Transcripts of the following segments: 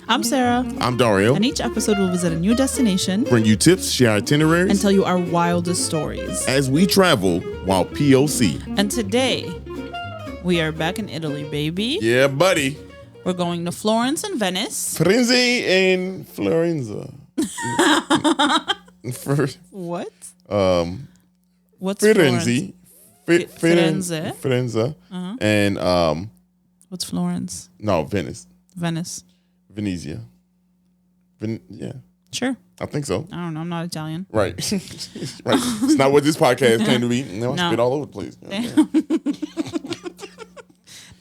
I'm Sarah. I'm Dario. And each episode will visit a new destination, Bring you tips, share itineraries, and tell you our wildest stories. as we travel while POC. And today, we are back in Italy, baby. Yeah, buddy. We're going to Florence and Venice. Firenze and Florenza. First, What? What's Firenze. Florence? Firenze. And What's Florence? no, Venice. Venice. Venezia. Yeah, Sure. I think so. I don't know. I'm not Italian. Right. Right. It's not what this podcast came to be. No, I spit all over the place.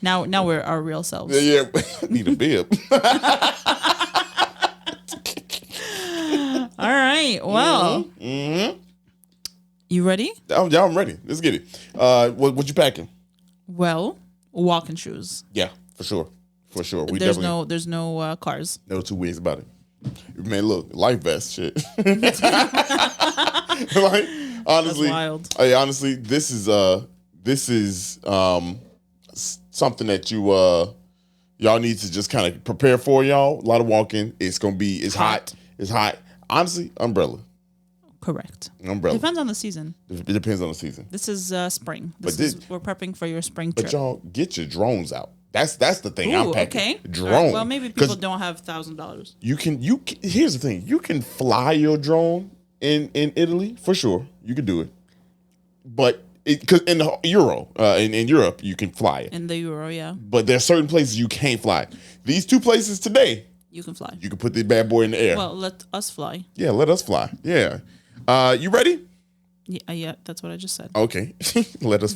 Now we're our real selves. Yeah. Need a bib. All right. Well, you ready? I'm ready. Let's get it. What you packing? Well, walking shoes. Yeah, for sure. For sure. There's no cars. No two ways about it. Man, look, life vest shit. Like, honestly, That's wild. Honestly, this is something that y'all need to just kind of prepare for, y'all. A lot of walking. It's hot. It's hot. Honestly, umbrella. Correct. Umbrella. Depends on the season. It depends on the season. This is spring. We're prepping for your spring But trip. y'all get your drones out. That's the thing. I'm packing. Okay. Drone. Right. Well, maybe people don't have $1,000. You can. Here's the thing. You can fly your drone in Italy for sure. You can do it, but because in the in Europe you can fly it. In the Euro, yeah, But there are certain places you can't fly. These two places today, you can fly. you can put the bad boy in the air. Well, let us fly. Yeah, let us fly. Yeah. You ready? Yeah, that's what I just said. Okay. let us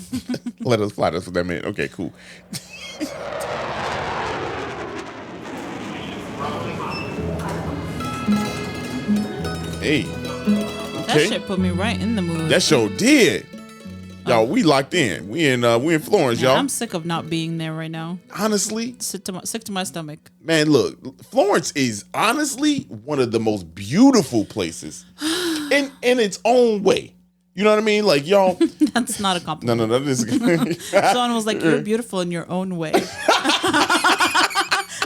fly. That's what that meant. Okay, cool. Hey. That Okay. shit put me right in the mood. That show did. Y'all, we locked in. We in Florence, Man, y'all. I'm sick of not being there right now. Honestly, Sick to my stomach. man, look, Florence is honestly one of the most beautiful places in its own way. You know what I mean? Like, y'all. That's not a compliment. No, this is Someone was like, "You're beautiful in your own way."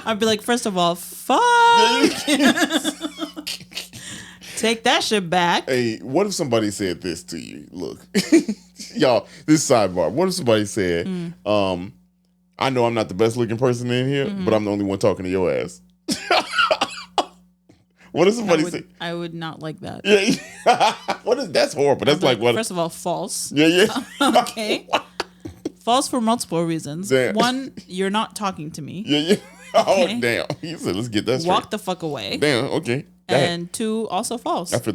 I'd be like, first of all, fuck. Take that shit back. Hey, what if somebody said this to you? Look, y'all, this sidebar. What if somebody said, I know I'm not the best looking person in here, but I'm the only one talking to your ass. What if somebody say? I would not like that. Yeah. That's horrible. That's like what? First of all, false. Yeah. Okay. False for multiple reasons. Damn. One, you're not talking to me. Yeah. Oh, Okay. damn. You said, let's get that straight. Walk the fuck away. Damn, okay. And two, also false. I feel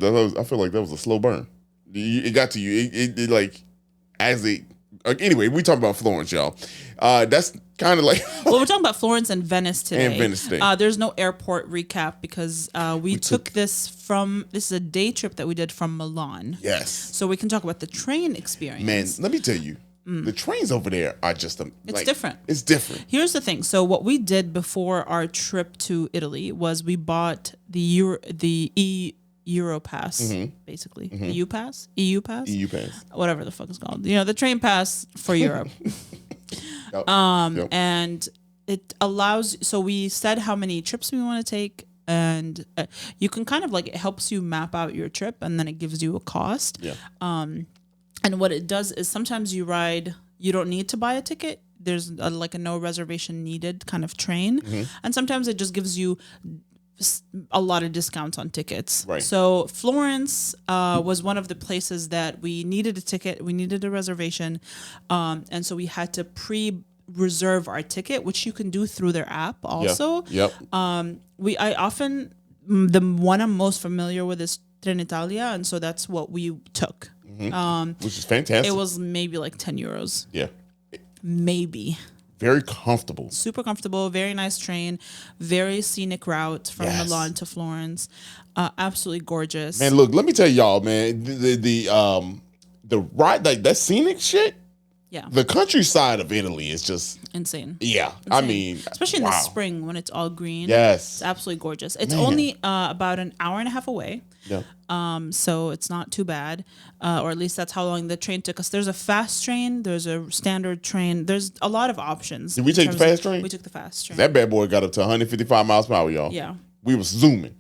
like that was a slow burn. It got to you. It like, as it, anyway, we talking about Florence, y'all. That's kind of like. Well, we're talking about Florence and Venice today. And Venice today. There's no airport recap because we took this is a day trip that we did from Milan. Yes. So we can talk about the train experience. Man, let me tell you, the trains over there are just It's different. It's different. Here's the thing. So what we did before our trip to Italy was we bought the Euro Pass, basically. EU Pass? EU Pass? EU Pass. Whatever the fuck it's called. You know, the train pass for Europe. Yep. And it allows, so we said how many trips we want to take, and you can kind of like, it helps you map out your trip, and then it gives you a cost. Yeah. And what it does is sometimes you don't need to buy a ticket. There's a no reservation needed kind of train. And sometimes it just gives you a lot of discounts on tickets. Right. So Florence was one of the places that we needed a ticket. We needed a reservation. And so we had to reserve our ticket, which you can do through their app also. Yep. The one I'm most familiar with is Trenitalia. And so that's what we took. Which is fantastic. It was maybe like 10 euros. Yeah. Maybe. Very comfortable. Super comfortable. Very nice train. Very scenic route from Milan to Florence. Absolutely gorgeous. Man, look, let me tell y'all, man, the ride, like that scenic shit, Yeah. The countryside of Italy is just Insane. yeah. Insane. I mean, especially in the spring when it's all green. Yes. It's absolutely gorgeous. It's only about an hour and a half away. Yeah. So it's not too bad, or at least that's how long the train took us. There's a fast train, there's a standard train, there's a lot of options. Did we take the fast train? We took the fast train. That bad boy got up to 155 miles per hour, y'all. Yeah. We was zooming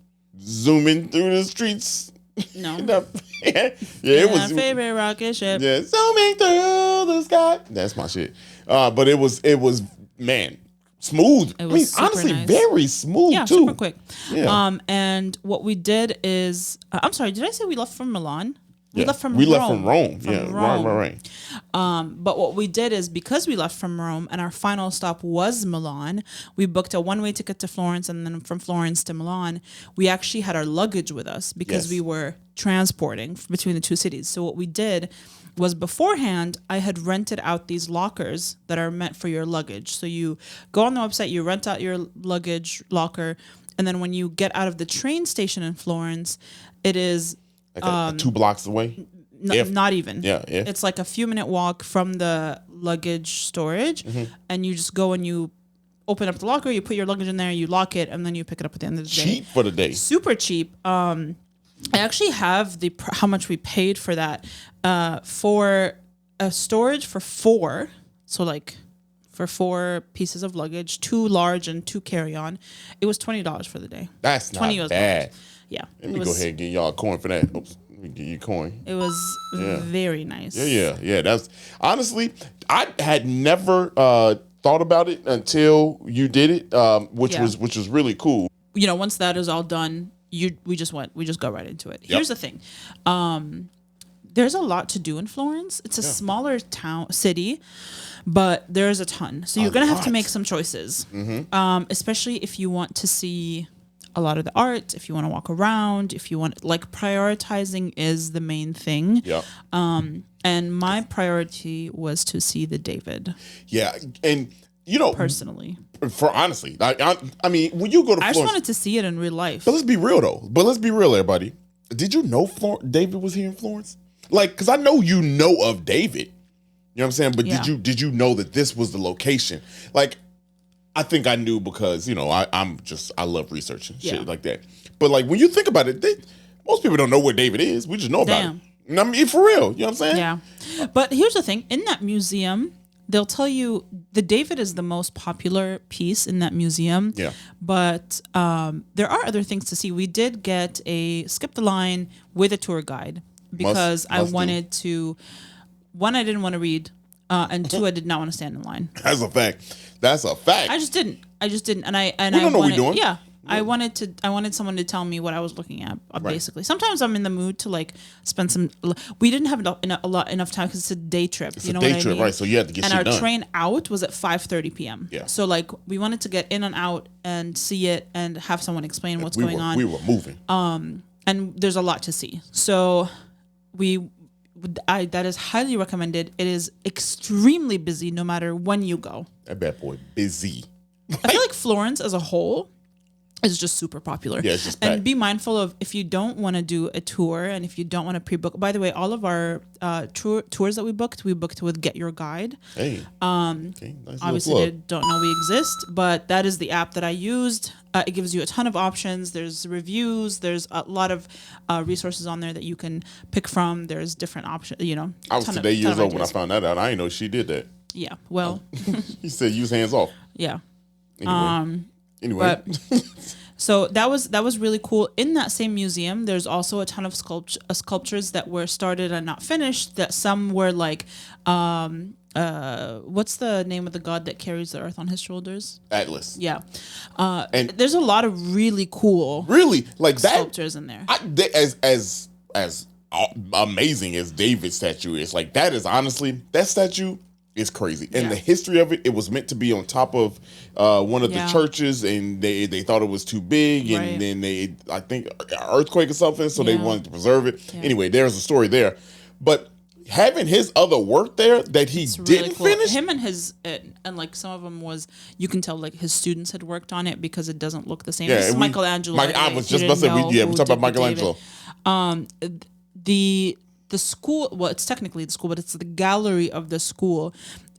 through the streets. No. It was my favorite rocket ship. Yeah, zooming through the sky. That's my shit. But it was man, smooth. It was honestly, nice. very smooth Yeah, too. super quick. Yeah. And what we did is, I'm sorry, did I say we left from Milan? We left from Rome. Rome. Yeah, right. But what we did is, because we left from Rome and our final stop was Milan, we booked a one-way ticket to Florence, and then from Florence to Milan, we actually had our luggage with us because we were transporting between the two cities. So what we did was, beforehand, I had rented out these lockers that are meant for your luggage. So you go on the website, you rent out your luggage locker, and then when you get out of the train station in Florence, it is... Like 2 blocks away? Not even. Yeah. It's like a few minute walk from the luggage storage, and you just go and you open up the locker, you put your luggage in there, you lock it, and then you pick it up at the end of the day. Cheap for the day. Super cheap. I actually have how much we paid for that for a storage for 4. So like for 4 pieces of luggage, 2 large and 2 carry-on. It was $20 for the day. That's not bad. Yeah. Let me go ahead and get y'all a coin for that. Oops. Let me get you a coin. It was very nice. Yeah. That's honestly, I had never thought about it until you did it, which was really cool. You know, once that is all done, we just go right into it. Here's the thing. There's a lot to do in Florence. It's a smaller city, but there's a ton. So you're going to have to make some choices, especially if you want to see a lot of the art, if you want to walk around, if you want, like, prioritizing is the main thing. Yeah. And my priority was to see the David. Yeah. And, you know, personally, honestly, I mean, when you go to Florence, I just wanted to see it in real life. But let's be real, everybody. Did you know David was here in Florence? Like, because I know you know of David. You know what I'm saying? But did you know that this was the location? Like, I think I knew because, you know, I love researching shit like that. But like, when you think about it, most people don't know where David is. We just know about it. I mean, for real. You know what I'm saying? Yeah. But here's the thing. In that museum, they'll tell you the David is the most popular piece in that museum. Yeah. But there are other things to see. We did get skip the line with a tour guide because I wanted to, one, I didn't want to read. And 2, I did not want to stand in line. That's a fact. I just didn't. And I don't know what we're doing. Yeah. I wanted someone to tell me what I was looking at, basically. Sometimes I'm in the mood to like spend some. We didn't have enough time because it's a day trip. It's a day trip, right? So you had to get shit done. And our train out was at 5:30 p.m. Yeah. So like we wanted to get in and out and see it and have someone explain what's going on. We were moving. And there's a lot to see. So that is highly recommended. It is extremely busy no matter when you go. That bad boy busy. I feel like Florence as a whole is just super popular. Yeah, it's just packed. And be mindful of, if you don't want to do a tour and if you don't want to pre-book. By the way, all of our tours that we booked with Get Your Guide. Hey. Okay, nice, obviously, they don't know we exist, but that is the app that I used. It gives you a ton of options. There's reviews. There's a lot of resources on there that you can pick from. There's different options. You know, I was today years old when I found that out. I didn't know she did that. Yeah. Well, he said use hands off. Yeah. Anyway. So that was really cool. In that same museum, there's also a ton of sculptures that were started and not finished. That some were like, what's the name of the god that carries the earth on his shoulders? Atlas. Yeah. And there's a lot of really cool, like sculptures in there. As amazing as David's statue is, like that is honestly, that statue is crazy. And the history of it, it was meant to be on top of one of the churches, and they thought it was too big, and then I think earthquake or something, so they wanted to preserve it. Yeah. Anyway, there's a story there. But having his other work there that he didn't finish, him and his and like some of them was, you can tell like his students had worked on it because it doesn't look the same. This is Michelangelo. I was just about to say, we're talking about Michelangelo. the school. Well, it's technically the school, but it's the gallery of the school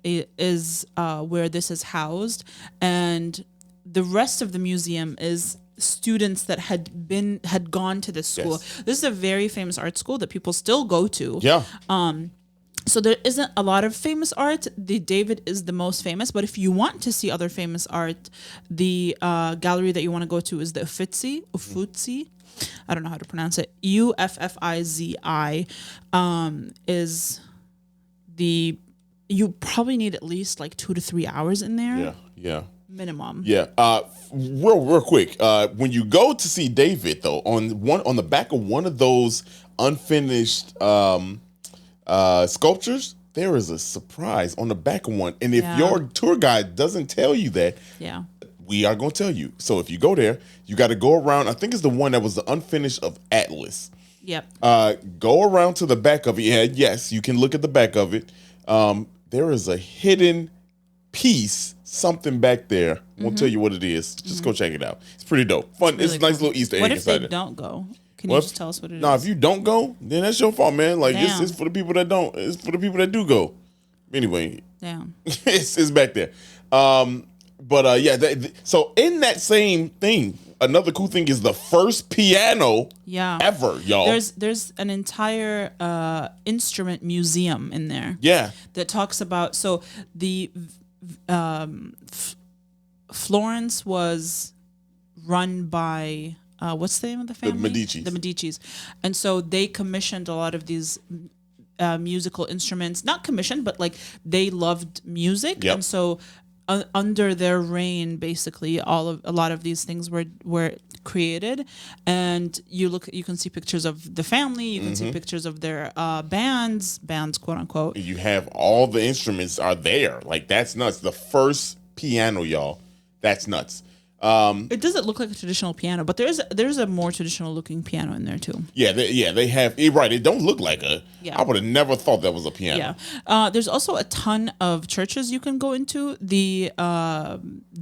is where this is housed, and the rest of the museum is students that had gone to this school. Yes. This is a very famous art school that people still go to. Yeah. So there isn't a lot of famous art. The David is the most famous, but if you want to see other famous art, the gallery that you want to go to is the Uffizi. I don't know how to pronounce it. Uffizi is the. You probably need at least like 2 to 3 hours in there. Yeah. Yeah. Minimum. Yeah. Real quick. When you go to see David, though, on the back of one of those unfinished sculptures, there is a surprise on the back of one. And if your tour guide doesn't tell you that, we are going to tell you. So if you go there, you got to go around. I think it's the one that was the unfinished of Atlas. Yep. Go around to the back of it. Yeah, yes, you can look at the back of it. There is a hidden piece, something back there. I won't tell you what it is. Just go check it out. It's pretty dope. Fun. It's a nice little Easter egg inside it. What if they don't go? Can you just tell us what it is? No, if you don't go, then that's your fault, man. Like it's for the people that don't. It's for the people that do go. Anyway, it's back there. So in that same thing, another cool thing is the first piano ever, y'all. There's an entire instrument museum in there. Yeah. That talks about the Florence was run by what's the name of the family? The Medicis. And so they commissioned a lot of these musical instruments. Not commissioned, but like they loved music. Yep. And so under their reign, basically, a lot of these things were created. And you can see pictures of the family. You can see pictures of their bands, quote unquote. You have all the instruments are there. Like that's nuts. The first piano, y'all. That's nuts. It doesn't look like a traditional piano, but there's a more traditional looking piano in there too. Yeah, they have. Right, it don't look like a. Yeah. I would have never thought that was a piano. Yeah, there's also a ton of churches you can go into. The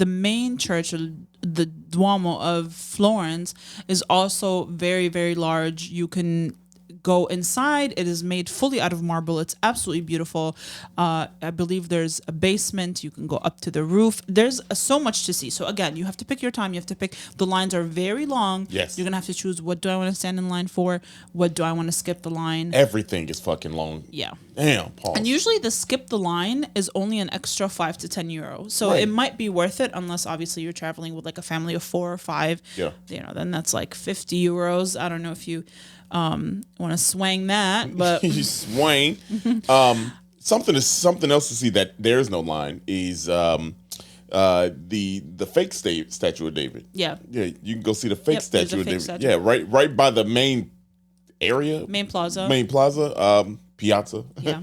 main church, the Duomo of Florence, is also very, very large. You can go inside. It is made fully out of marble. It's absolutely beautiful. I believe there's a basement. You can go up to the roof. There's so much to see. So again, you have to pick your time. You have to pick. The lines are very long. Yes. You're going to have to choose, what do I want to stand in line for? What do I want to skip the line? Everything is fucking long. Yeah. Damn, Paul. And usually the skip the line is only an extra 5 to 10 euro. So it might be worth it, unless obviously you're traveling with like a family of 4 or 5. Yeah. Then that's like 50 euros. I don't know if you want to swang that, but you swang. Something else to see that there's no line is the fake statue of David. Yeah, you can go see the fake statue of David. Statue. Yeah, right by the main plaza, piazza. Yeah.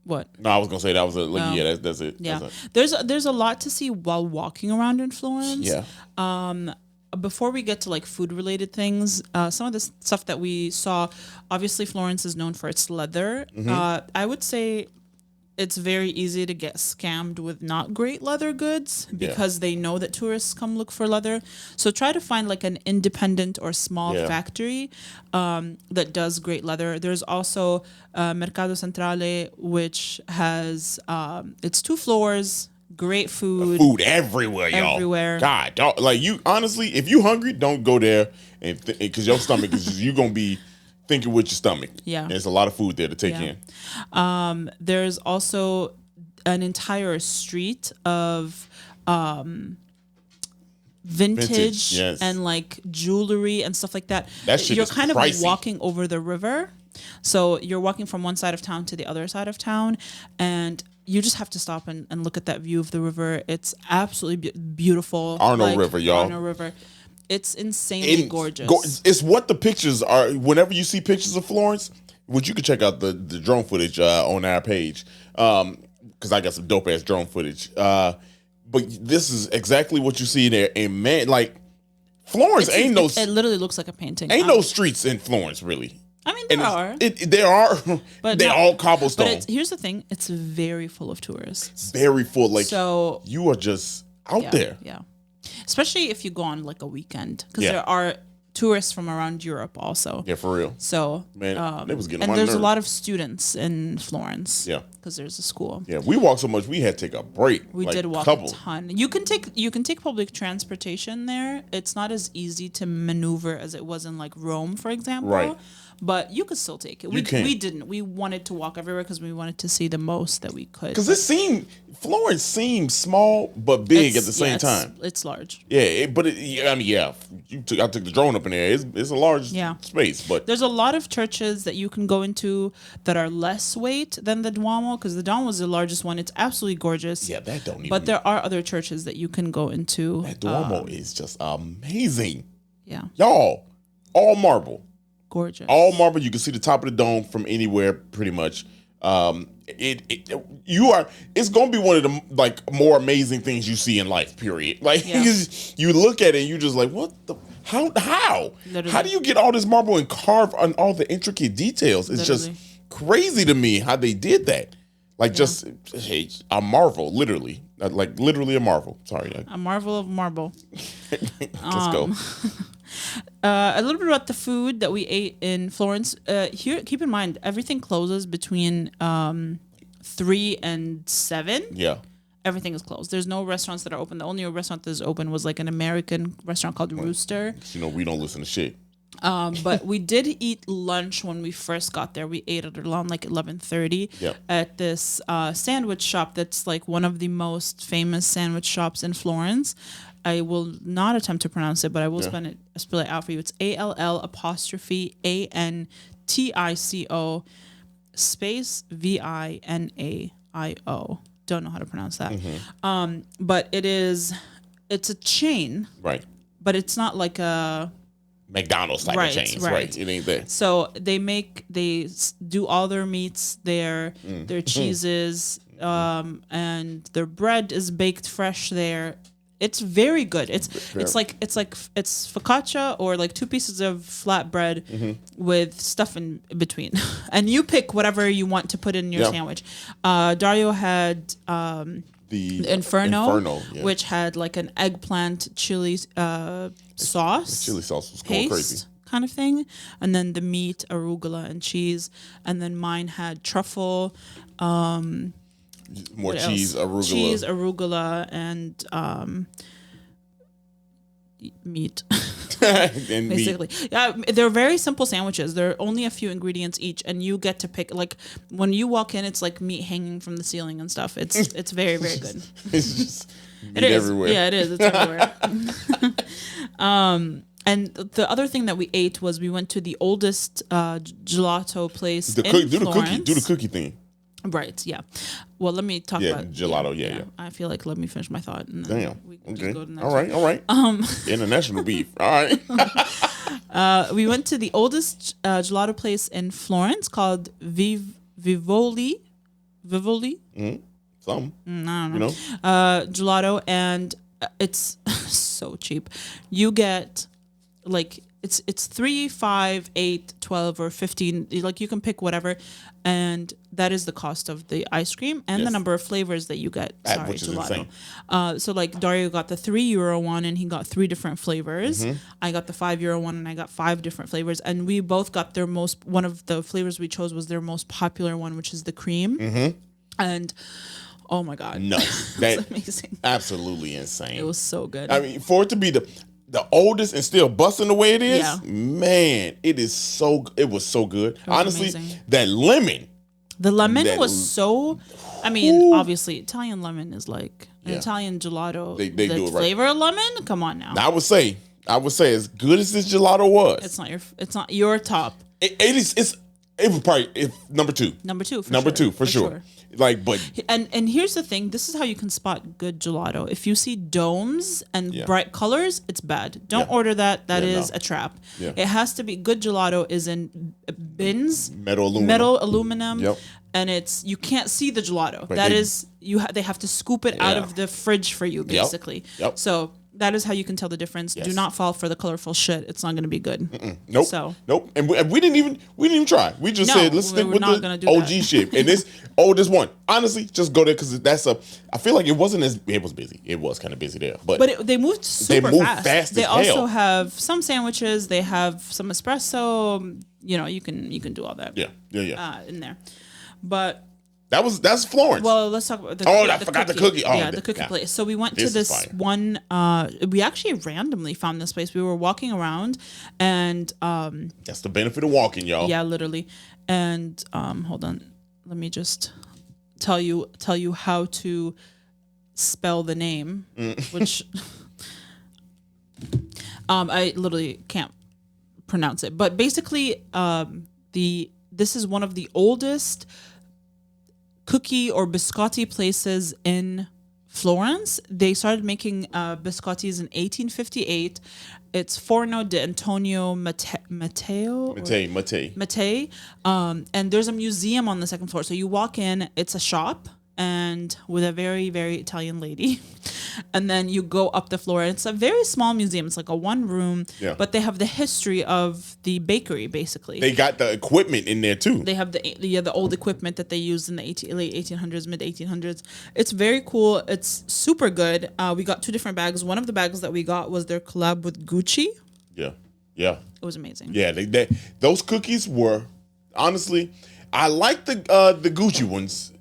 What? No, I was gonna say that was that's it. Yeah, that's it. There's a lot to see while walking around in Florence. Yeah. Before we get to like food related things, some of the stuff that we saw, obviously Florence is known for its leather. I would say it's very easy to get scammed with not great leather goods because they know that tourists come look for leather. So try to find like an independent or small factory that does great leather. There's also Mercato Centrale, which has it's 2 floors. Great food everywhere, y'all. Everywhere. God, like you honestly, if you hungry, don't go there, and because your stomach is you gonna be thinking with your stomach. Yeah, and there's a lot of food there to take in. There's also an entire street of vintage and like jewelry and stuff like that. That shit You're is kind pricey. of walking over the river, so you're walking from one side of town to the other side of town, and you just have to stop and look at that view of the river. It's absolutely beautiful. Arno River, y'all. Arno River. It's insanely gorgeous. It's what the pictures are. Whenever you see pictures of Florence, which you can check out the drone footage on our page, because I got some dope ass drone footage. But this is exactly what you see there. And man, like Florence it literally looks like a painting. Ain't no streets in Florence, really. I mean, there are. There are, but they're all cobblestone. But here's the thing: it's very full of tourists. Very full. Like so, you are just out there. Yeah, especially if you go on like a weekend, because there are tourists from around Europe also. Yeah, for real. So, man, they was getting and my there's nerves. a lot of students in Florence. Yeah, because there's a school. Yeah, we walked so much we had to take a break. We did walk a ton. You can take public transportation there. It's not as easy to maneuver as it was in like Rome, for example. Right. But you could still take it. We didn't. We wanted to walk everywhere because we wanted to see the most that we could. Because Florence seems small but big at the same time. It's large. Yeah, I took the drone up in there. It's a large space, but there's a lot of churches that you can go into that are less weight than the Duomo, because the Duomo is the largest one. It's absolutely gorgeous. Yeah, that don't even. But there are other churches that you can go into. That Duomo is just amazing. Yeah, y'all, all marble. Gorgeous. All marble. You can see the top of the dome from anywhere, pretty much. It's gonna be one of the like more amazing things you see in life. Period. Like you look at it, and you just like, what the how Literally. How do you get all this marble and carve on all the intricate details? It's just crazy to me how they did that. Like just a marvel, literally, like literally a marvel. Sorry, a marvel of marble. Let's go. A little bit about the food that we ate in Florence. Here, keep in mind, everything closes between 3 and 7. Yeah. Everything is closed. There's no restaurants that are open. The only restaurant that is open was like an American restaurant called Rooster. We don't listen to shit. But we did eat lunch when we first got there. We ate at around like 11:30 at this sandwich shop that's like one of the most famous sandwich shops in Florence. I will not attempt to pronounce it, but I will spell it out for you. It's ALL_ANTICO VINAIO. Don't know how to pronounce that. But it's a chain. Right. But it's not like a McDonald's type of chains. Right. It ain't there. So they do all their meats there, their cheeses, and their bread is baked fresh there. It's very good. It's focaccia or like 2 pieces of flat bread with stuff in between, and you pick whatever you want to put in your sandwich. Dario had the Inferno, which had like an eggplant chili sauce. Chili sauce was going crazy. Kind of thing, and then the meat, arugula, and cheese, and then mine had truffle. More cheese, arugula, and meat. And basically, yeah, they're very simple sandwiches. There are only a few ingredients each, and you get to pick. Like when you walk in, it's like meat hanging from the ceiling and stuff. It's very very good. It's just meat everywhere. Yeah, it is. It's everywhere. And the other thing that we ate was we went to the oldest gelato place in Florence. Do the cookie thing. Right, yeah. Well, let me talk about gelato. Yeah. I feel like let me finish my thought. And then we can just go to the next all right. International beef. All right. We went to the oldest gelato place in Florence called Vivoli. Some. I don't know. Gelato, and it's so cheap. You get like it's 3, 5, 8, 12, or 15. Like you can pick whatever, and that is the cost of the ice cream and the number of flavors that you get. Which is gelato. Insane. So like Dario got the €3 one, and he got 3 different flavors. I got the €5 one, and I got 5 different flavors. And we both got one of the flavors we chose was their most popular one, which is the cream. And oh my God, that's amazing, absolutely insane. It was so good. I mean, for it to be the oldest and still busting the way it is, man, it was so good. Honestly, amazing. That lemon. The lemon was so. I mean, obviously, Italian lemon is like an Italian gelato. They do it right. Flavor of lemon. Come on now. I would say, as good as this gelato was, it's not your top. It was probably number 2. Number 2 for sure. Like, but and here's the thing. This is how you can spot good gelato. If you see domes and bright colors, it's bad. Don't order that. That is a trap. Yeah. It has to be good gelato is in bins, metal aluminum. Yep. And you can't see the gelato. Right. They have to scoop it out of the fridge for you, basically. Yep. So that is how you can tell the difference. Yes. Do not fall for the colorful shit. It's not going to be good. Nope. So nope. And we didn't even try. We just said let's stick with the OG shit. And this one, honestly, just go there because I feel like it was busy. It was kind of busy there, but they moved super fast. They also have some sandwiches. They have some espresso. You can do all that. Yeah. In there, but. That's Florence. Well, let's talk about the I forgot the cookie. Oh, the cookie place. So we went to this one. We actually randomly found this place. We were walking around, and that's the benefit of walking, y'all. Yeah, literally. And hold on, let me just tell you how to spell the name, which I literally can't pronounce it. But basically, this is one of the oldest cookie or biscotti places in Florence. They started making biscottis in 1858. It's Forno di Antonio Mattei. And there's a museum on the second floor. So you walk in, it's a shop and with a very, very Italian lady. And then you go up the floor. And it's a very small museum. It's like a one room, but they have the history of the bakery, basically. They got the equipment in there too. They have the old equipment that they used in the late 1800s, mid 1800s. It's very cool. It's super good. We got 2 different bags. One of the bags that we got was their collab with Gucci. Yeah. It was amazing. Yeah, those cookies were, honestly, I like the Gucci ones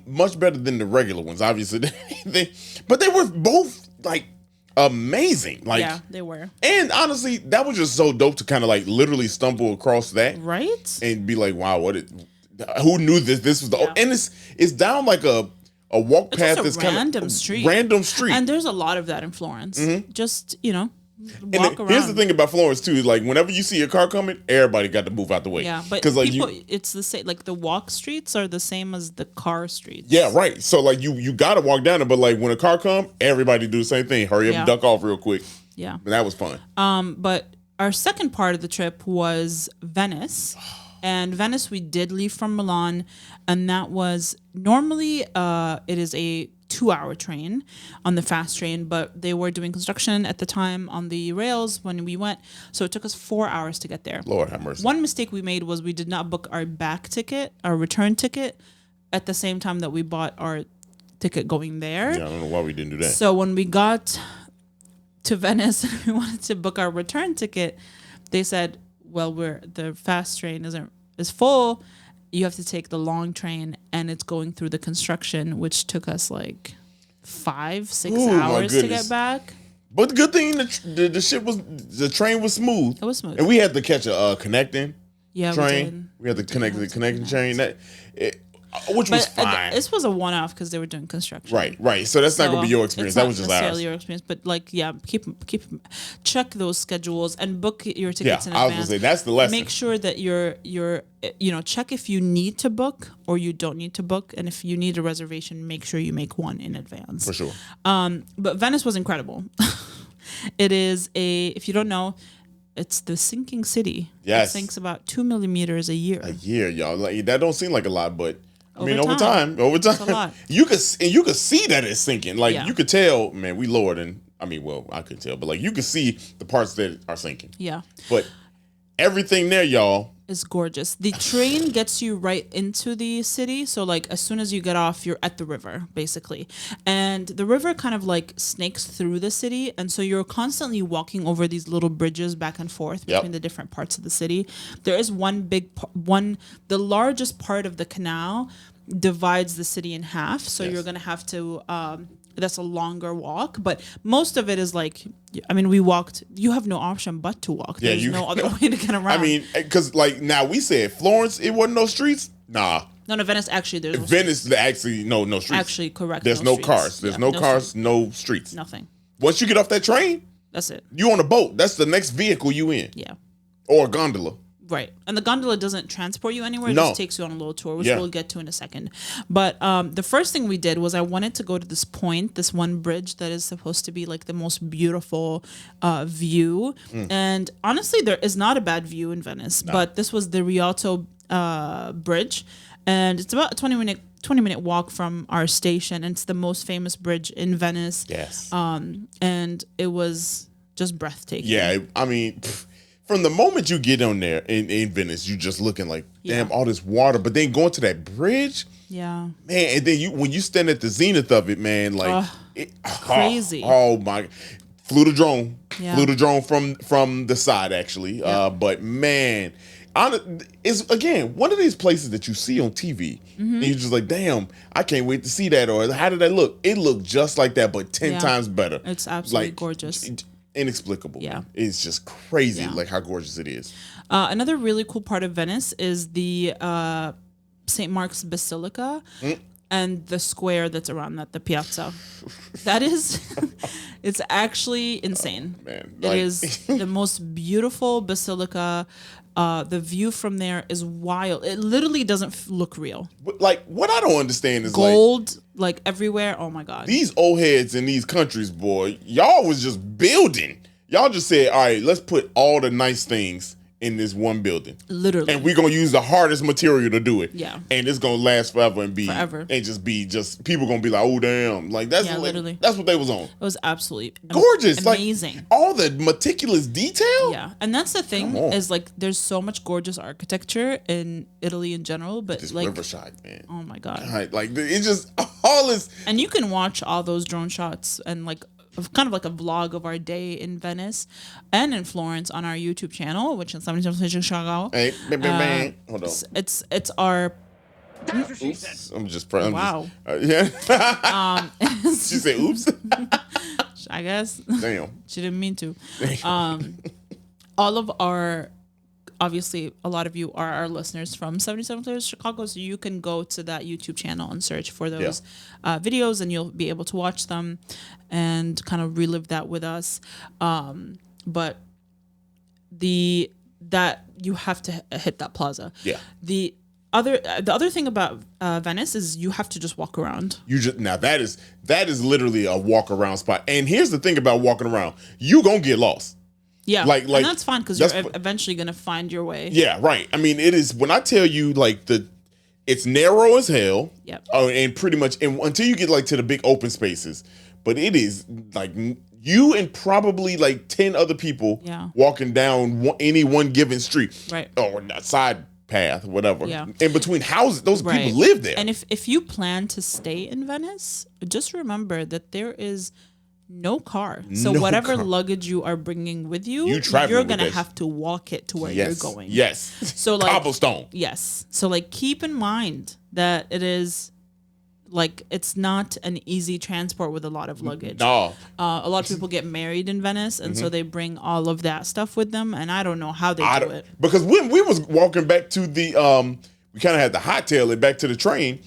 much better than the regular ones, obviously. But they were both like amazing. Like, yeah, they were. And honestly, that was just so dope to kind of like literally stumble across that, right? And be like, wow, who knew this? This was and it's down like a walk path. That's kind of random street, and there's a lot of that in Florence. Just walk around. Here's the thing about Florence too: is like whenever you see a car coming, everybody got to move out the way. Yeah, but like it's the same. Like the walk streets are the same as the car streets. Yeah, right. So like you got to walk down it, but like when a car come, everybody do the same thing. Hurry up and duck off real quick. Yeah, and that was fun. But our second part of the trip was Venice. And Venice, we did leave from Milan, and that was normally it is a 2-hour train on the fast train, but they were doing construction at the time on the rails when we went, so it took us 4 hours to get there. Lord have mercy. One mistake we made was we did not book our return ticket, at the same time that we bought our ticket going there. Yeah, I don't know why we didn't do that. So when we got to Venice and we wanted to book our return ticket, they said, well, the fast train is full. You have to take the long train, and it's going through the construction, which took us like 5-6 hours to get back. But the good thing, the train was smooth. It was smooth, and we had to catch a connecting train. We had to connect the connecting train which was fine. This was a one-off because they were doing construction. Right. So that's not gonna be your experience. That was just ours. Your experience, but check those schedules and book your tickets in advance. I was gonna say that's the lesson. Make sure that you're check if you need to book or you don't need to book, and if you need a reservation, make sure you make one in advance. For sure. But Venice was incredible. It is if you don't know, it's the sinking city. Yes. It sinks about 2 millimeters a year. A year, y'all. Like, that don't seem like a lot, but over time, it's a lot. you could see that it's sinking. Like you could tell, man, we lowered, and I couldn't tell, but like you could see the parts that are sinking. Yeah. But everything there, y'all, is gorgeous. The train gets you right into the city, so like as soon as you get off, you're at the river basically, and the river kind of like snakes through the city, and so you're constantly walking over these little bridges back and forth between the different parts of the city. There is the largest part of the canal divides the city in half, so you're gonna have to that's a longer walk, but most of it is like, we walked. You have no option but to walk. There's no other way to get around. Because like now we said Florence, it wasn't no streets. Nah. No, Venice actually there's no Venice streets. Actually no streets. Actually, correct. There's no cars. There's no cars, no streets. Nothing. Once you get off that train, that's it. You on a boat. That's the next vehicle you in. Yeah. Or a gondola. Right. And the gondola doesn't transport you anywhere. It just takes you on a little tour, which we'll get to in a second. But the first thing we did was I wanted to go to this one bridge that is supposed to be like the most beautiful view. And honestly, there is not a bad view in Venice, but this was the Rialto Bridge. and it's about a 20-minute walk from our station. And it's the most famous bridge in Venice. Yes. And it was just breathtaking. Yeah, I mean, from the moment you get on there in Venice, you just looking like, damn, all this water. But then going to that bridge, yeah, man, and then when you stand at the zenith of it, man, like crazy. Oh my, flew the drone from the side actually. Yeah. But man, it's again one of these places that you see on TV, and you're just like, damn, I can't wait to see that. Or how did that look? It looked just like that, but 10 times better. It's absolutely gorgeous. Inexplicable. Yeah. It's just crazy, like how gorgeous it is. Another really cool part of Venice is the St. Mark's Basilica and the square that's around that, the piazza. That is, it's actually insane. Man, it is the most beautiful basilica. The view from there is wild. It literally doesn't look real. Like, what I don't understand is gold, like everywhere. Oh my God. These old heads in these countries, boy, y'all was just building. Y'all just said, all right, let's put all the nice things in this one building. Literally. And we're going to use the hardest material to do it. Yeah. And it's going to last forever and be forever. And just people going to be like, oh damn. Like that's literally. That's what they was on. It was absolutely gorgeous. Amazing. Like, all the meticulous detail. Yeah. And that's the thing is like there's so much gorgeous architecture in Italy in general, but this like riverside, man. Oh my God. Like it's just all this. And you can watch all those drone shots and like kind of like a vlog of our day in Venice and in Florence on our YouTube channel, which is 77 Chicago. Hey, bang. Hold on. It's our. Oops. I'm just praying. Wow. Yeah. She said, "Oops." I guess. Damn. She didn't mean to. All of our. Obviously, a lot of you are our listeners from 77 Players Chicago, so you can go to that YouTube channel and search for those videos, and you'll be able to watch them and kind of relive that with us. But that you have to hit that plaza. Yeah. The other thing about Venice is you have to just walk around. Now that is literally a walk around spot. And here's the thing about walking around: you gonna get lost. Yeah, like and that's fine because you're eventually gonna find your way. Yeah, right. I mean, it is when I tell you like it's narrow as hell. Yep. And pretty much, and until you get like to the big open spaces, but it is like you and probably like 10 other people walking down any one given street, right? Or a side path, whatever. Yeah. In between houses, those people live there. And if you plan to stay in Venice, just remember that there is no car. So whatever luggage you are bringing with you're going to have to walk it to where you're going. Yes. So like cobblestone. Yes. So like keep in mind that it is like it's not an easy transport with a lot of luggage. No. A lot of people get married in Venice and so they bring all of that stuff with them, and I don't know how they do it. Because when we was walking back to the we kind of had to hightail it back to the train.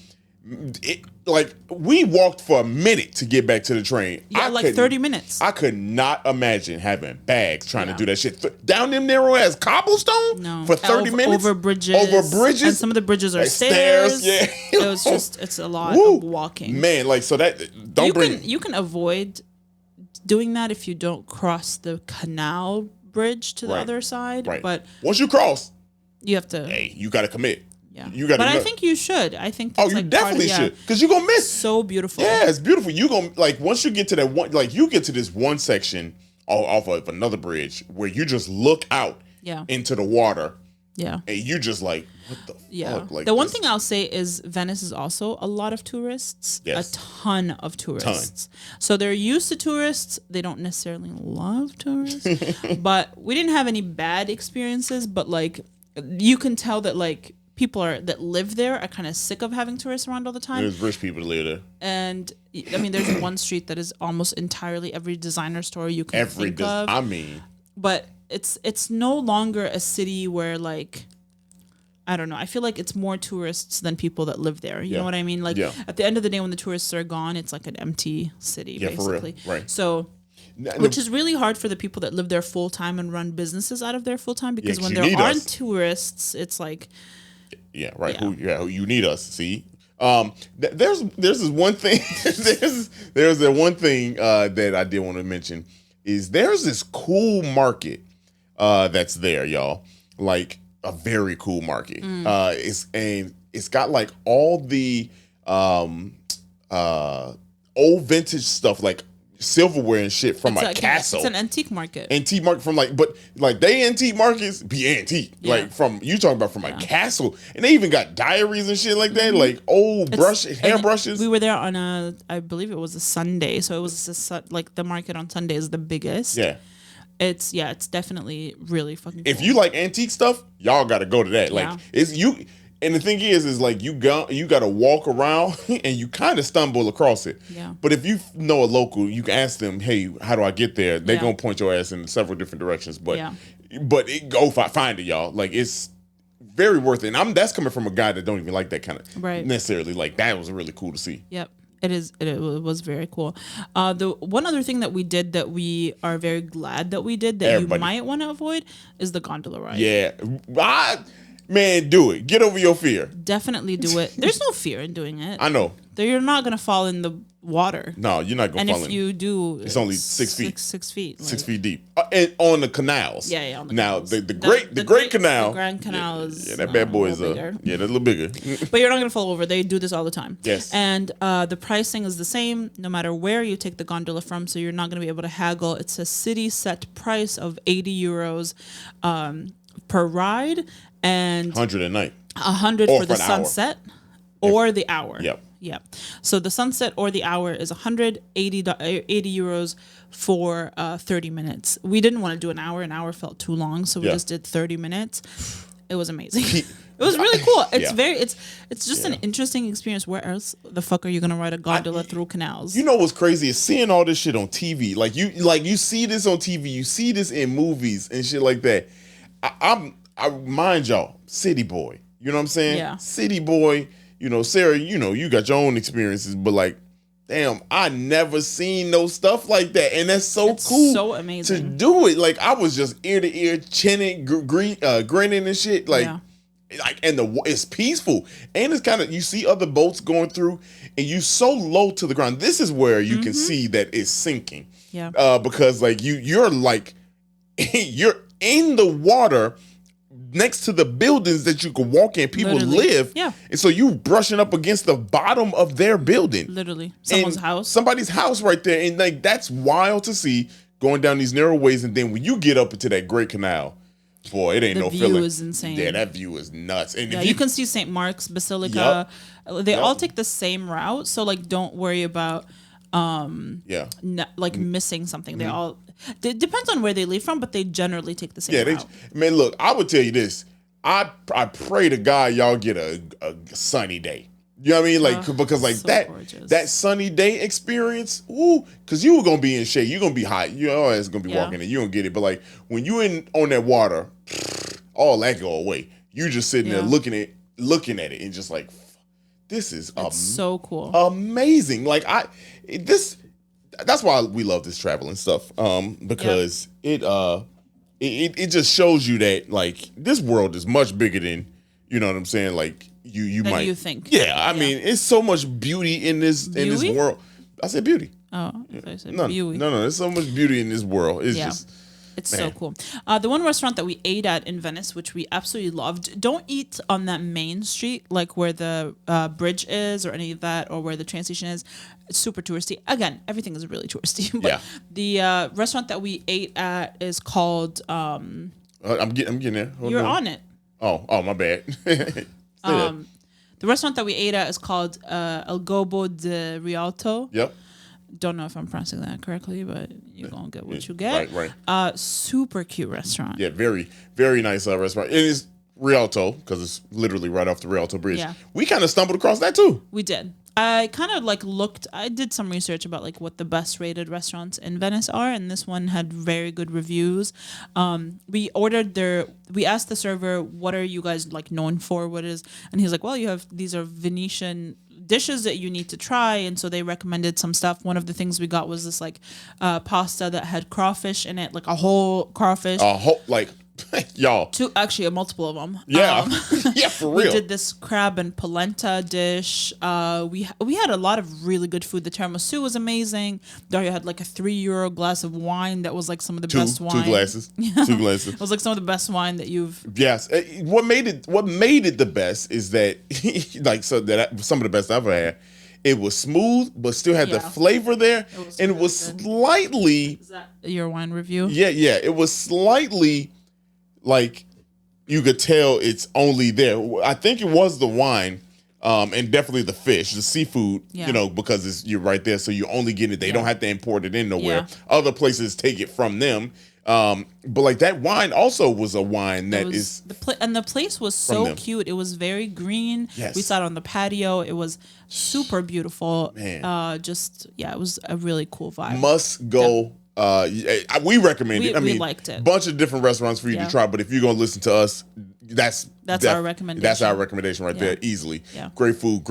Like we walked for a minute to get back to the train. Yeah, like 30 minutes. I could not imagine having bags trying to do that shit down them narrow ass cobblestone for 30 minutes over bridges. And some of the bridges are like stairs. Yeah, it was it's a lot of walking. Man, like so that you can avoid doing that if you don't cross the canal bridge to the other side. Right. But once you cross, you have to. Hey, you got to commit. Yeah. You got. But I think you should. I think. That's you definitely should, because you're gonna miss. So beautiful. Yeah, it's beautiful. You gonna like once you get to that one, like you get to this one section off of another bridge where you just look out into the water. Yeah. And you just like, what the fuck? Like the one thing I'll say is Venice is also a lot of tourists. Yes. A ton of tourists. So they're used to tourists. They don't necessarily love tourists. But we didn't have any bad experiences. But like you can tell that like people that live there are kind of sick of having tourists around all the time. There's rich people that live there. And I mean, there's one street that is almost entirely every designer store you can think of. I mean. But it's no longer a city where like, I don't know. I feel like it's more tourists than people that live there. You know what I mean? Like at the end of the day, when the tourists are gone, it's like an empty city, basically. For real. Right. So, which is really hard for the people that live there full time and run businesses out of there full time, because when there aren't tourists, it's like. Yeah, right. Yeah. Who you need us. See, there's this one thing. there's the one thing that I did want to mention is there's this cool market that's there, y'all. Like a very cool market. And it's got like all the old vintage stuff, like silverware and shit from a castle. It's an antique market. Antique market from but they antique markets be antique. Yeah. Like from you talking about from a castle, and they even got diaries and shit like that, like old hairbrushes. We were there on I believe it was a Sunday, so it was like the market on Sunday is the biggest. Yeah. It's definitely really fucking cool. If you like antique stuff, y'all got to go to that. Like it's you. And the thing is like you got to walk around and you kind of stumble across it. Yeah. But if you know a local, you can ask them, "Hey, how do I get there?" They're gonna point your ass in several different directions. But go find it, y'all. Like it's very worth it. And that's coming from a guy that don't even like that kind of necessarily. Like that was really cool to see. Yep. It is. It was very cool. The one other thing that we did that we are very glad that we did that you might want to avoid is the gondola ride. Yeah. Man, do it. Get over your fear. Definitely do it. There's no fear in doing it. I know. You're not going to fall in the water. No, you're not going to fall in. And if you do... It's only 6 feet. 6 feet. 6 feet deep. And on the canals. Yeah, on the canals. Now, the Great Canal... The Grand Canal is... Yeah, that bad boy is... they're a little bigger. But you're not going to fall over. They do this all the time. Yes. And the pricing is the same no matter where you take the gondola from, so you're not going to be able to haggle. It's a city set price of 80 euros per ride and... 100 a night. 100 for the sunset or the hour. Yep. Yeah. So the sunset or the hour is 180 euros for 30 minutes. We didn't want to do an hour. An hour felt too long, so we just did 30 minutes. It was amazing. It was really cool. It's it's just an interesting experience. Where else the fuck are you gonna ride a gondola through canals? You know what's crazy is seeing all this shit on TV. Like you see this on TV. You see this in movies and shit like that. I mind y'all, city boy. You know what I'm saying? Yeah. City boy, Sarah, you got your own experiences, but like, damn, I never seen no stuff like that. And that's so cool. So amazing. To do it. Like, I was just ear to ear, chinning, grinning and shit. Like, it's peaceful. And it's kind of, you see other boats going through and you so low to the ground. This is where you can see that it's sinking. Yeah. Because like you're like, you're in the water next to the buildings that you can walk in, people live. Yeah. And so you brushing up against the bottom of their building. Literally. Somebody's house right there. And like that's wild to see going down these narrow ways. And then when you get up into that Great Canal, boy, it ain't no feeling. The view is insane. Yeah, that view is nuts. And you can see St. Mark's Basilica. Yep. They all take the same route. So like don't worry about missing something. They all it depends on where they leave from, but they generally take the same route. Man, look, I would tell you this. I pray to God y'all get a sunny day. You know what I mean? Like because like so that sunny day experience, because you were gonna be in shade, you're gonna be hot, you always gonna be walking and you don't get it. But like when you on that water, all that go away. You just sitting there looking at it and just like, this is so cool, amazing. Like that's why we love this travel and stuff. Because it just shows you that like this world is much bigger than, you know what I'm saying? Like you might you think. Yeah, I mean, it's so much beauty in this world. I said beauty. Oh, I said beauty. No, there's so much beauty in this world. It's just it's so cool. The one restaurant that we ate at in Venice, which we absolutely loved, don't eat on that main street, like where the bridge is or any of that, or where the train station is. It's super touristy. Again, everything is really touristy. But the restaurant that we ate at is called... I'm getting there. You're on it. Oh, my bad. The restaurant that we ate at is called El Gobo de Rialto. Yep. Don't know if I'm pronouncing that correctly, but you're going to get what you get. Right. Super cute restaurant. Yeah, very, very nice restaurant. It is Rialto, because it's literally right off the Rialto Bridge. Yeah. We kind of stumbled across that too. We did. I kind of like I did some research about like what the best rated restaurants in Venice are, and this one had very good reviews. We asked the server, what are you guys like known for? And he's like, well, these are Venetian dishes that you need to try. And so they recommended some stuff. One of the things we got was this like pasta that had crawfish in it, like a whole crawfish. Y'all. Actually, a multiple of them. Yeah. Yeah, for real. We did this crab and polenta dish. We had a lot of really good food. The tiramisu was amazing. Dario had like a €3 glass of wine that was like some of the best wine. 2 glasses. Yeah. 2 glasses. It was like some of the best wine that you've. Yes. What made it the best is that some of the best I've ever had. It was smooth, but still had the flavor there, and it was slightly. Is that your wine review? Yeah. It was slightly like you could tell it's only there. I think it was the wine, and definitely the fish, the seafood. Because you're right there, so you only get it. They don't have to import it in nowhere. Yeah. Other places take it from them. But like that wine also was a wine that is and the place was so cute. It was very green. Yes. We sat on the patio. It was super beautiful. Man. It was a really cool vibe. Must go. We recommend it. We liked it. Bunch of different restaurants for you to try, but if you're gonna listen to us, that's our recommendation. That's our recommendation right there, easily. Yeah. Great food,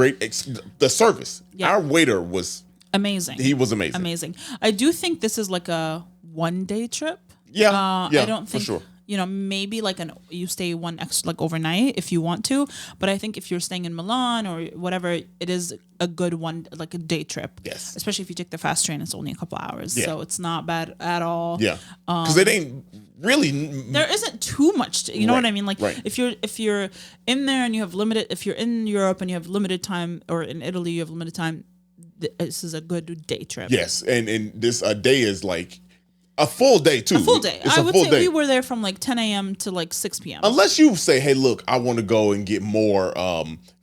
the service. Yeah. Our waiter was amazing. He was amazing. Amazing. I do think this is like a 1-day trip. Yeah, I don't think, for sure. Maybe like you stay one extra like overnight if you want to, but I think if you're staying in Milan or whatever, it is a good one, like a day trip. Yes. Especially if you take the fast train, it's only a couple hours, so it's not bad at all. Yeah. Because it ain't really. There isn't too much. You know what I mean? Like if you're in there and you have limited, if you're in Europe and you have limited time, or in Italy you have limited time, this is a good day trip. Yes, and this a day is like. A full day too. A full day. I would say we were there from like 10 a.m. to like 6 p.m. Unless you say, "Hey, look, I want to go and get more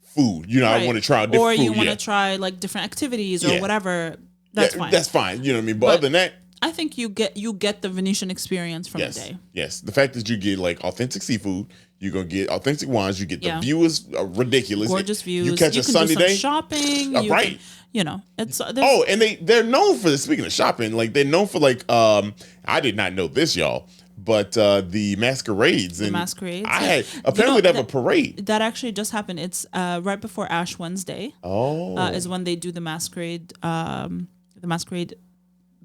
food. I want to try different food." Or you want to try like different activities or whatever. That's fine. That's fine. You know what I mean? But other than that, I think you get the Venetian experience from the day. Yes, the fact that you get like authentic seafood, you're gonna get authentic wines. You get the view is ridiculous, gorgeous views. You catch a sunny day, shopping, right? It's and they're known for, speaking of shopping, like they're known for like I did not know this, y'all, but the masquerades. I had apparently they have a parade that actually just happened. It's right before Ash Wednesday. Is when they do the masquerade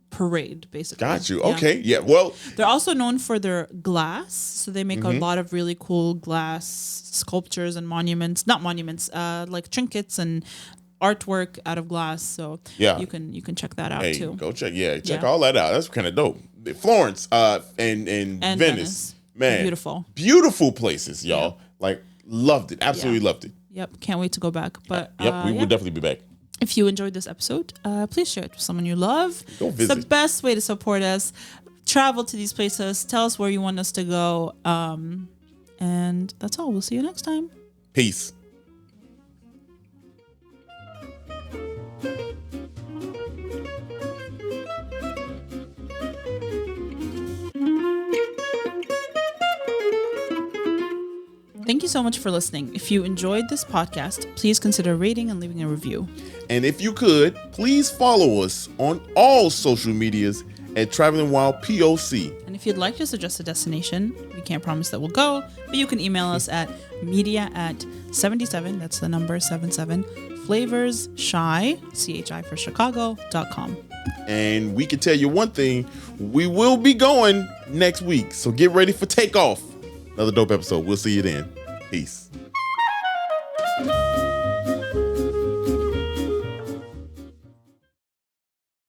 parade, basically. Got you. Okay. Yeah. Well, they're also known for their glass, so they make a lot of really cool glass sculptures and like trinkets and artwork out of glass. So you can check that out too. Go check all that out. That's kind of dope. Florence and Venice. Man, beautiful places, y'all. Like loved it. Absolutely loved it. Yep. Can't wait to go back. But we will definitely be back. If you enjoyed this episode, please share it with someone you love. Go visit. It's the best way to support us. Travel to these places. Tell us where you want us to go. And that's all. We'll see you next time. Peace. Thank you so much for listening. If you enjoyed this podcast, please consider rating and leaving a review. And if you could, please follow us on all social medias at Traveling Wild POC. And if you'd like to suggest a destination, we can't promise that we'll go, but you can email us at media@77, that's the number 77, flavorsshy, CHI for Chicago.com. And we can tell you one thing, we will be going next week, so get ready for takeoff. Another dope episode. We'll see you then. Peace.